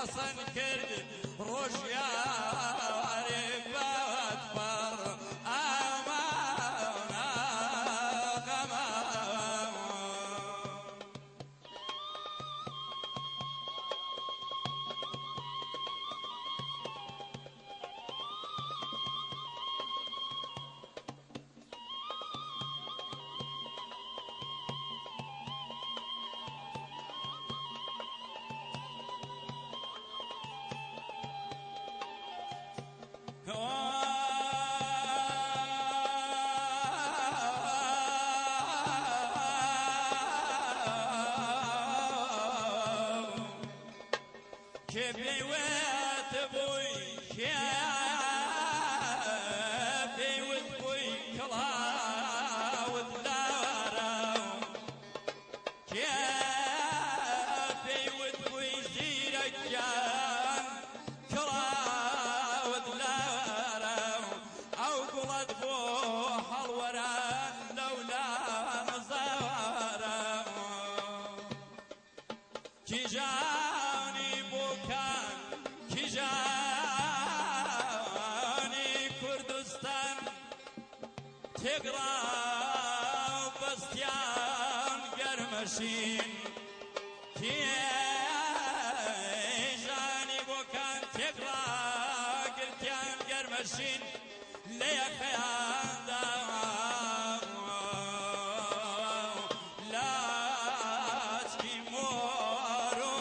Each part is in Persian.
حسن کرد ڕۆژیاری بەوەت بەڕ که بیوت بوی که بیوت بوی کلاوت دارم که بیوت بوی زیرکان کلاوت دارم او گلت بو حلوران لولا مزارم کی جانی بوکان کی جانی کردستان تگرا بستیان گرمشین کی جانی بوکان تگرا گرتیان گرمشین لیخیان دام لاسکی موروشین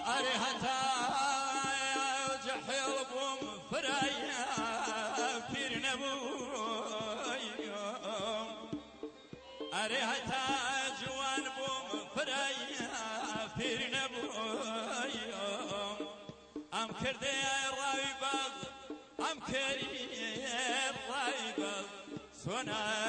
أري هتا جحيل بوم فرايا فير نبويم أري هتا جوان بوم فرايا فير نبويم أم كردي رايبال أم كري رايبال سونا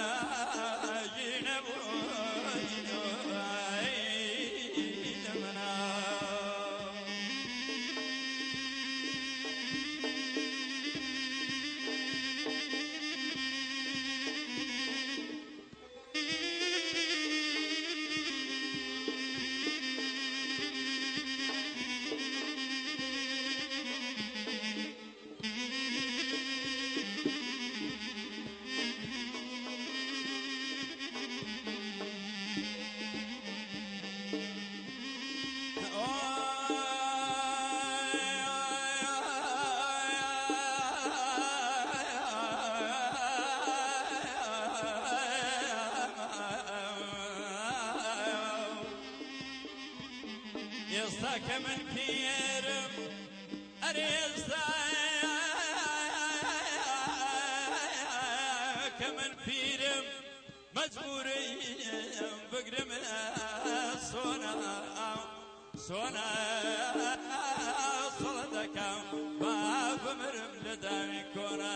يصاك من كيرم أريزاك من بيرم مجبوري بقرم صونا صونا صلتك ما بمرم لدامي كونا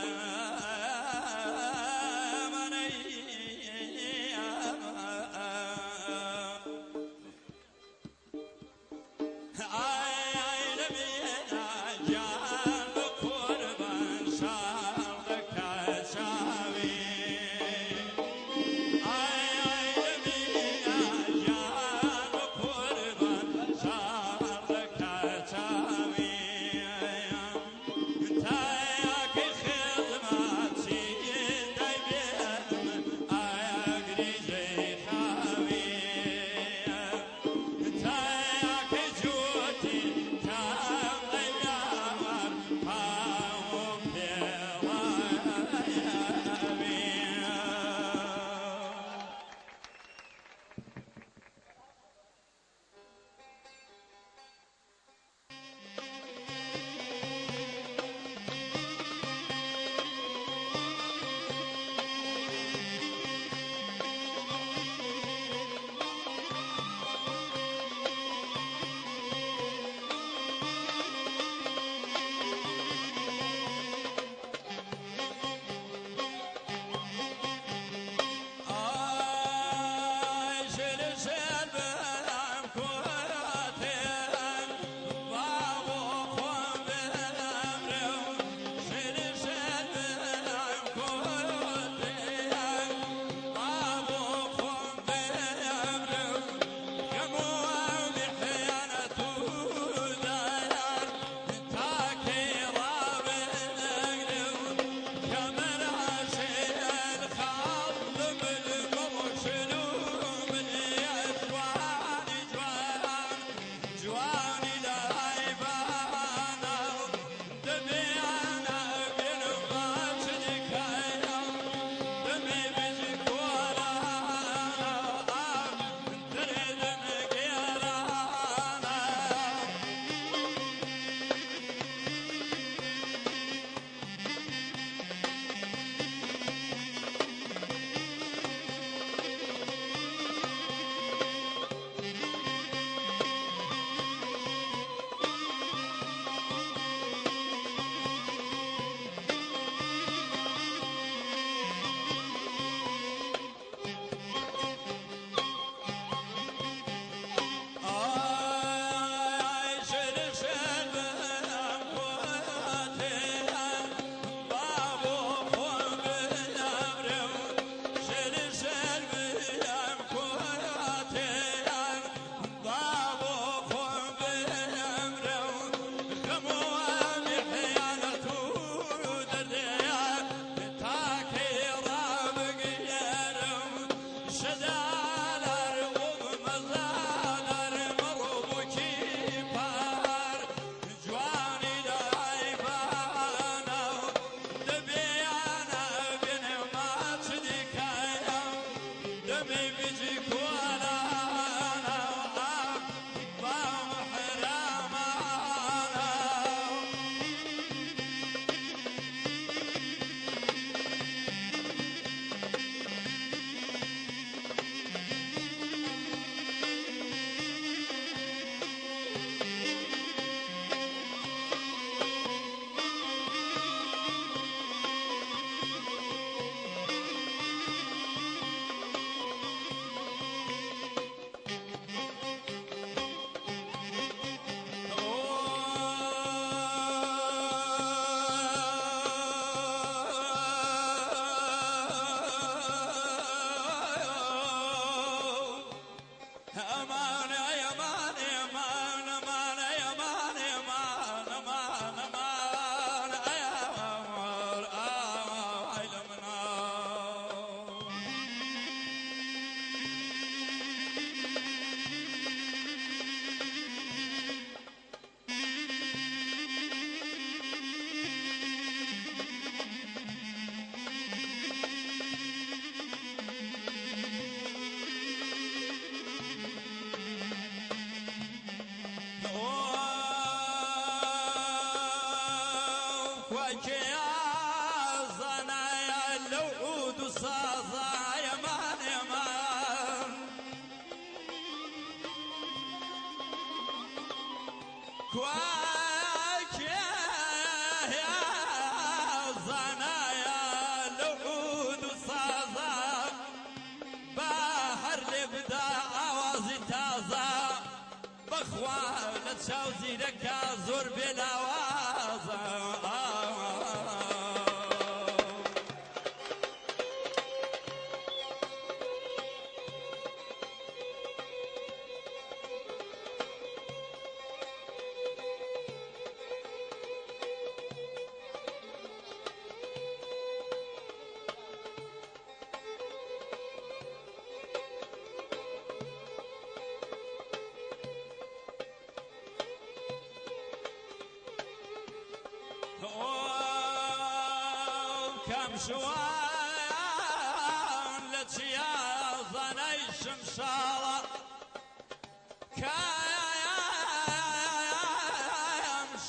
بيجيك ولا با محرمة كواكيا يا زنايا لعود وصازا بحر لبدا عوازي تازا بخوا لتشاوزي لك زور بلا وازا كم شوان لتشيا ظني شمشالة كم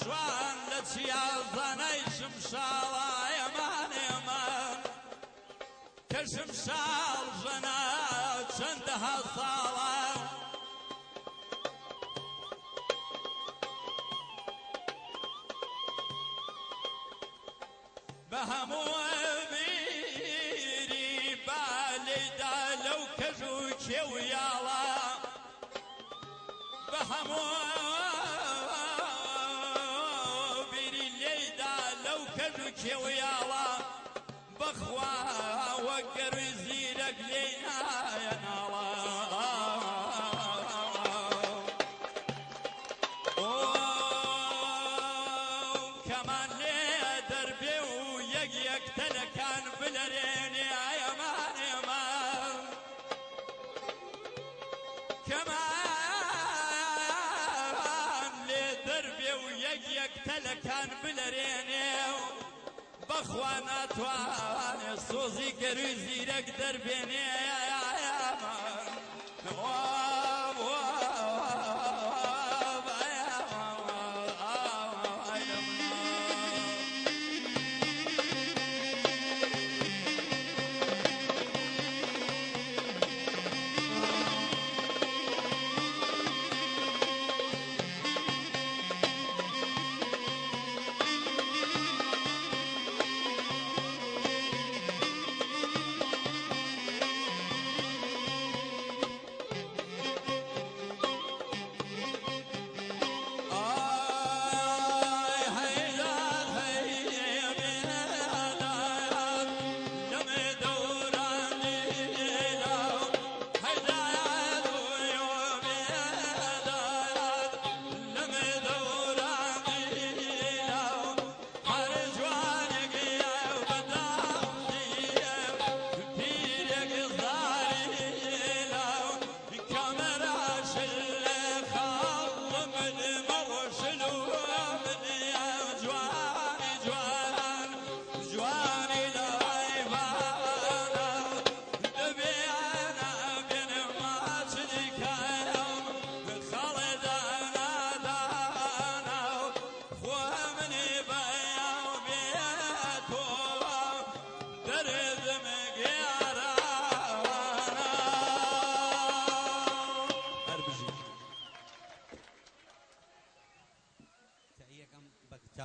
شوان لتشيا ظني شمشالة يمان يمان كشمشال جنا شندها صالة بهمو ميري بالدا لو كجوكي ويالا بهمو ميري ليدا لو كجوكي ويالا بخوا وقر يزيدك لينا ينالا كمان لي دربي تلكان بلرين يا يمان يمان كمان لدربي ويجيك تلكان بلرين بخوانات وان صوزي كروزي لك دربين يا يمان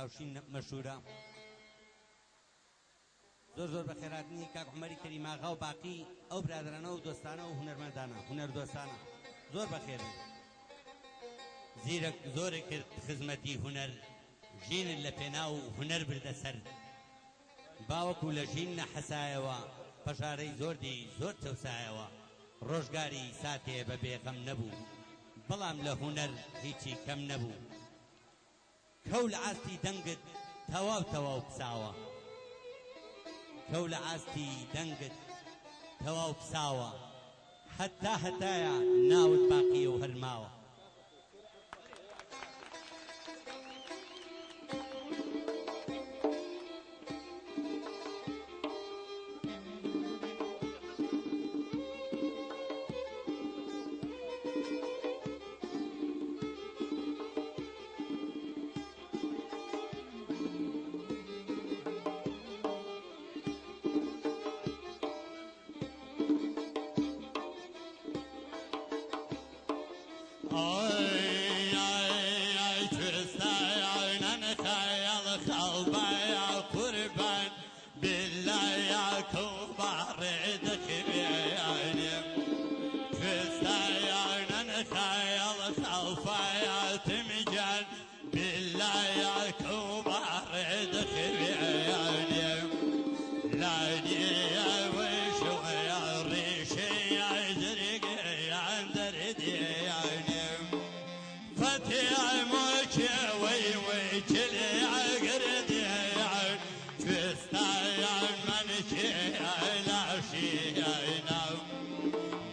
چاوشین مشهورە زۆر بە خێراتنی کاک عومەری کەریماغا و باقی ئەو برادرانە و دۆستانە و هونەرمەندانە هونەردۆستانە زۆر بەخێرن زیرەک زۆرێک کرد خزمەتی هونەر ژینن لە پێناو هونەر بردە سەر باوەکو لە ژین نەحەسایەوە پەژارەی زۆر دی زۆر تەوسایەوە ڕۆژگاری ساتێ بە بێغەم نەبوو بەڵام لە هونەر هیچی کەم نەبوو کەو لە ئاستی دەنگت تەواو تەواو پساوە کەو لە ئاستی دەنگت تەواو پساوە هەتایە ناوت باقیە و هەرماوە ay, ay, ay, لا كوبار دخبياني لاني وشو يا ريشي عزرق عند ردياني فتي موشي ويويتلي عقرديان فستايان منشي لا شيئنا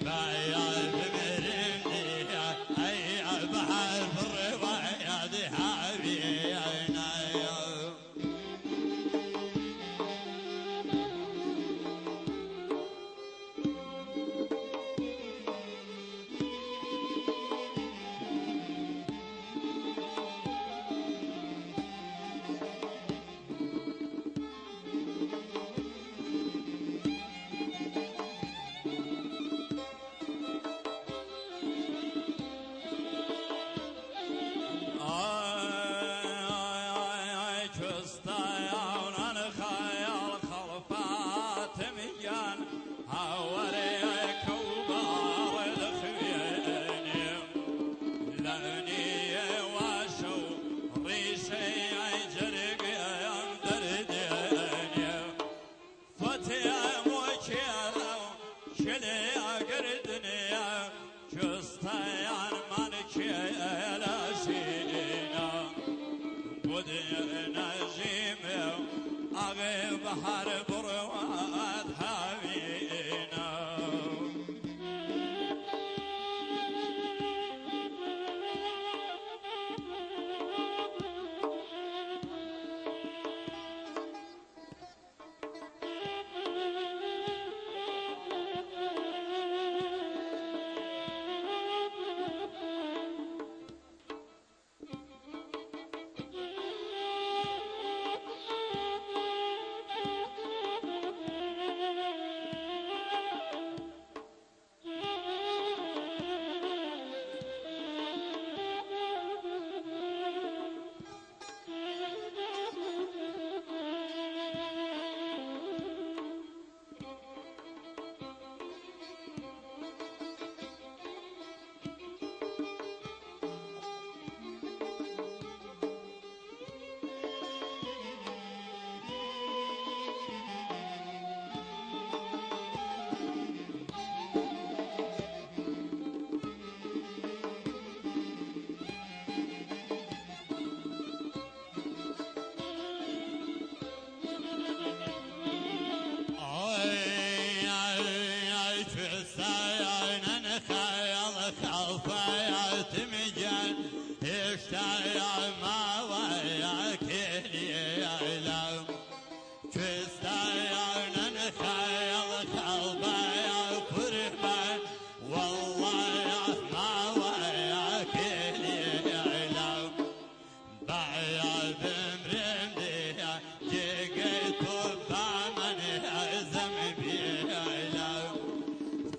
بايا بمرندي اي بحر بالرواية دي حبيبنا بحر برواد حبينا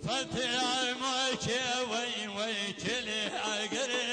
فتي موشي وين ويتلي عقري